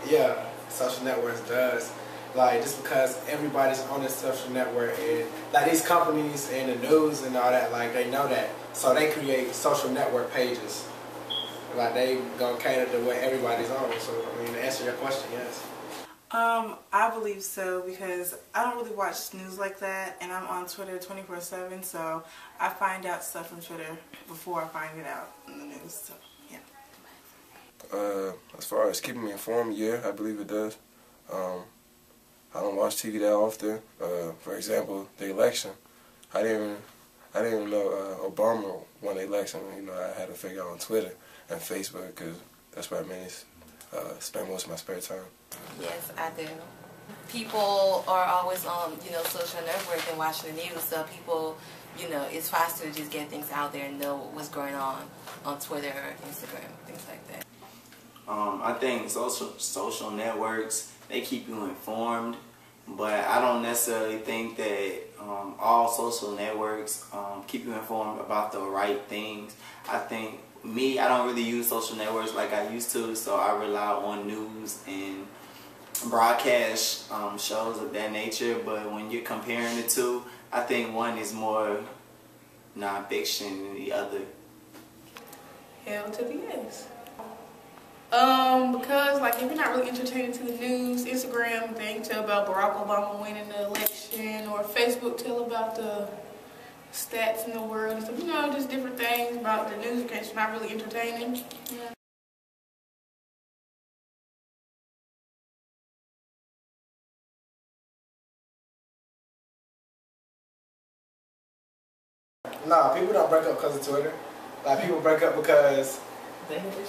Yeah, social networks does. Like, just because everybody's on this social network, and like these companies and the news and all that, like they know that, so they create social network pages. Like they gonna cater to what everybody's on. So I mean, to answer your question, yes. I believe so, because I don't really watch news like that, and I'm on Twitter 24/7, so I find out stuff from Twitter before I find it out in the news. So yeah. As far as keeping me informed, yeah, I believe it does. I don't watch TV that often. For example, the election. I didn't even know Obama won the election. You know, I had to figure out on Twitter and Facebook, because that's where I mainly spend most of my spare time. Yes, I do. People are always on, social network and watching the news, so people, it's faster to just get things out there and know what's going on Twitter or Instagram, things like that. I think social networks, they keep you informed, but I don't necessarily think that all social networks keep you informed about the right things. I think I don't really use social networks like I used to, so I rely on news and broadcast shows of that nature. But when you're comparing the two, I think one is more non-fiction than the other. Hell to the yes. Because like if you're not really entertaining to the news, Instagram thing tell about Barack Obama winning the election, or Facebook tell about the stats in the world and stuff, just different things about the news in case you're not really entertaining. Yeah. Nah, people don't break up because of Twitter. Like, people break up because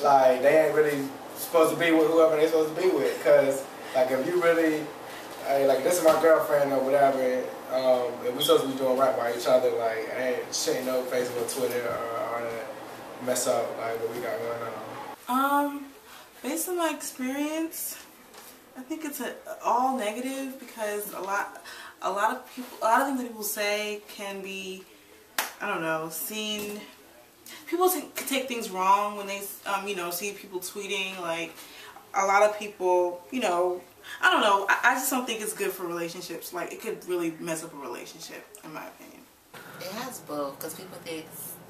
like they ain't really supposed to be with whoever they supposed to be with. Cause like if you really, like this is my girlfriend or whatever, and we supposed to be doing right by each other, like shit ain't no Facebook, Twitter, or mess up like what we got going on. Based on my experience, I think it's all negative, because a lot of things that people say can be, I don't know, seen. People take things wrong when they, see people tweeting. Like, a lot of people, I don't know. I just don't think it's good for relationships. Like, it could really mess up a relationship, in my opinion. It has both, because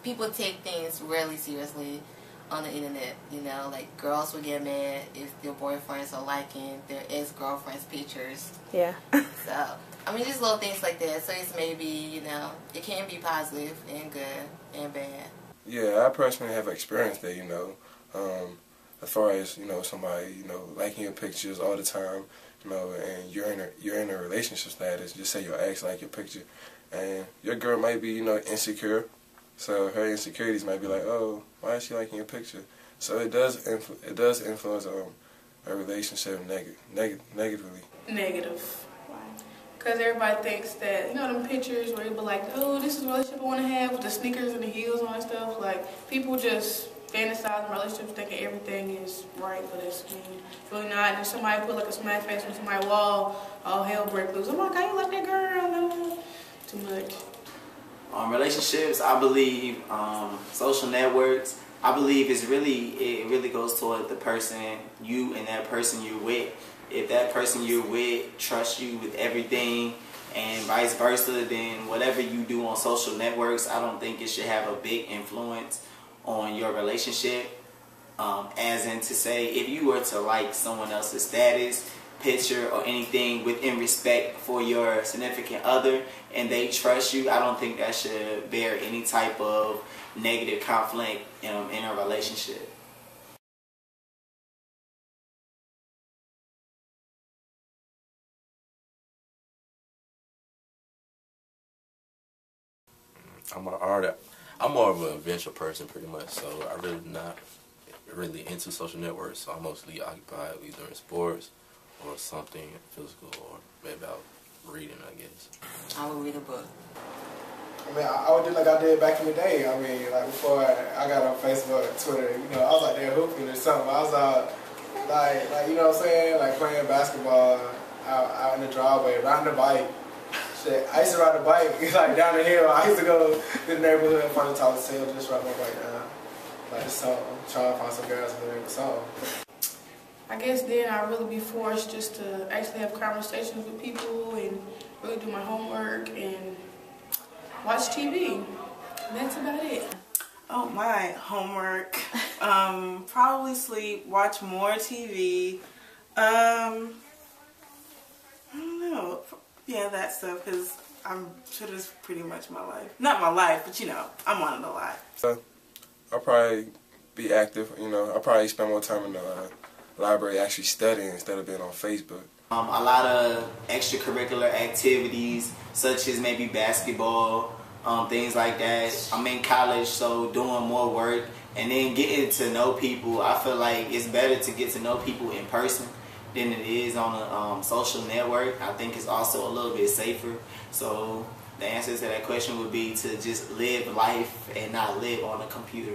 people take things really seriously on the internet. Like girls will get mad if their boyfriends are liking their ex-girlfriend's pictures. Yeah. So, I mean, just little things like that. So it's maybe, it can be positive and good and bad. Yeah, I personally have experienced that, as far as, somebody, liking your pictures all the time, and you're in a relationship status. Just say your ex like your picture, and your girl might be, insecure, so her insecurities might be like, oh, why is she liking your picture? So it does influence a relationship negatively. Negative. Because everybody thinks that, them pictures where they be like, oh, this is the relationship I want to have with the sneakers and the heels on and stuff. Like, people just fantasize in relationships thinking everything is right, but it's really not. And if somebody put like a smack face on somebody's wall, all hell break loose. Oh my God, you like that girl? No, too much. Relationships, I believe, social networks, I believe it really goes toward the person, you and that person you're with. If that person you're with trusts you with everything and vice versa, then whatever you do on social networks, I don't think it should have a big influence on your relationship. As in to say, if you were to like someone else's status, picture, or anything within respect for your significant other and they trust you, I don't think that should bear any type of negative conflict in a relationship. I'm more of an adventure person, pretty much, so I really not really into social networks, so I'm mostly occupied either in sports or something physical, or maybe out reading, I guess. I would read a book. I mean, I would do like I did back in the day. I mean, like before I got on Facebook, Twitter, I was out there hooping or something. I was out, like what I'm saying, like playing basketball out in the driveway, riding the bike. Shit, I used to ride a bike like down the hill. I used to go to the neighborhood in front of the tallest hill, just ride my bike down. Like just trying to find some girls in the neighborhood. I guess then I'll really be forced just to actually have conversations with people and really do my homework and watch TV. And that's about it. Oh, my homework. Probably sleep, watch more TV. I don't know. Yeah, that stuff, because I'm sure that's pretty much my life. Not my life, but you know, I'm on it a lot. So, I'll probably be active, you know. I'll probably spend more time in the library actually studying instead of being on Facebook. A lot of extracurricular activities, such as maybe basketball, things like that. I'm in college, so doing more work and then getting to know people. I feel like it's better to get to know people in person than it is on a social network. I think it's also a little bit safer. So the answer to that question would be to just live life and not live on a computer.